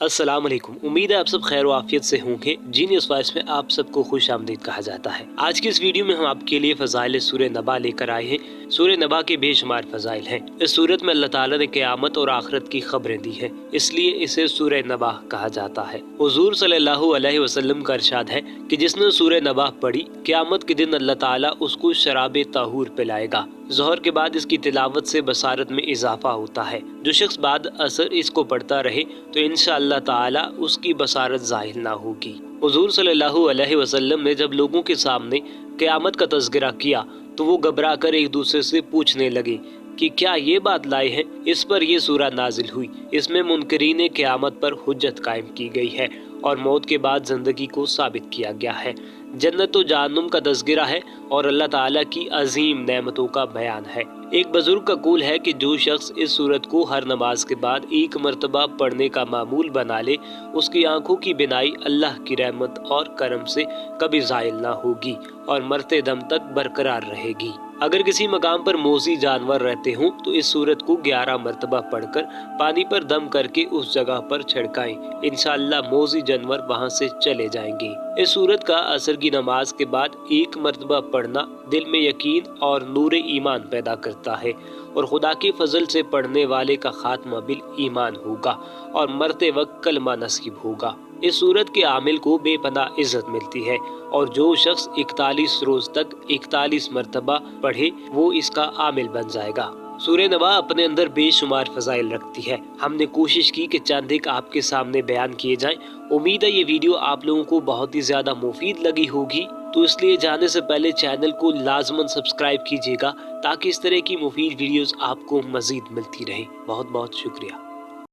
अस्सलाम वालेकुम। उम्मीद है आप सब खैर आफियत से होंगे। जीनियस वॉइस में आप सबको खुश आमदीद कहा जाता है। आज की इस वीडियो में हम आपके लिए फजाइल सूरह नबा लेकर आए हैं। सूरह नबा के बेशुमार फजाइल हैं। इस सूरत में अल्लाह ताला ने क़यामत और आखिरत की खबरें दी हैं, इसलिए इसे सूरह नबा कहा जाता है। हुजूर सल्लल्लाहु अलैहि वसल्लम का इरशाद है कि जिसने सूरह नबा पढ़ी, क़यामत के दिन अल्लाह ताला उसको शराबे ताहूर पिलाएगा। ज़ोहर के बाद इसकी तिलावत से बसारत में इजाफा होता है। जो शख्स बाद असर इसको पढ़ता रहे तो इंशाअल्लाह ताला उसकी बसारत ज़ाहिर ना होगी। हुजूर सल्लल्लाहु अलैहि वसल्लम ने जब लोगों के सामने क़यामत का तज़किरा किया तो वो घबरा कर एक दूसरे से पूछने लगे कि क्या ये बात लाए हैं। इस पर यह सूरह नाजिल हुई। इसमें मुनकरीन क़यामत पर हुज्जत कायम की गई है और मौत के बाद जिंदगी को साबित किया गया है। जन्नत व जहन्नुम का तज़किरा है और अल्लाह ताला की अजीम नेमतों का बयान है। एक बुजुर्ग का कौल है कि जो शख्स इस सूरत को हर नमाज के बाद एक मरतबा पढ़ने का मामूल बना ले, उसकी आंखों की बिनाई अल्लाह की रहमत और करम से कभी ज़ाइल ना होगी और मरते दम तक बरकरार रहेगी। अगर किसी मकाम पर मोज़ी जानवर रहते हों तो इस सूरत को 11 मरतबा पढ़कर पानी पर दम करके उस जगह पर छिड़काएं। इंशाअल्लाह मोज़ी जानवर वहां से चले जाएंगे। इस सूरत का असर की नमाज के बाद एक मरतबा पढ़ना दिल में यकीन और नूर ईमान पैदा करता है और खुदा के फजल से पढ़ने वाले का खात्मा बिल ईमान होगा और मरते वक्त कलमा नसीब होगा। इस सूरत के आमिल को बेपनाह इज्जत मिलती है और जो शख्स 41 रोज तक 41 मरतबा पढ़े वो इसका आमिल बन जाएगा। सूरह नबा अपने अंदर बेशुमार फजाइल रखती है। हमने कोशिश की कि चंद एक आपके सामने बयान किए जाएं। उम्मीद है ये वीडियो आप लोगों को बहुत ही ज्यादा मुफीद लगी होगी, तो इसलिए जाने से पहले चैनल को लाजमन सब्सक्राइब कीजिएगा ताकि इस तरह की मुफीद वीडियोस आपको मजीद मिलती रहे। बहुत बहुत शुक्रिया।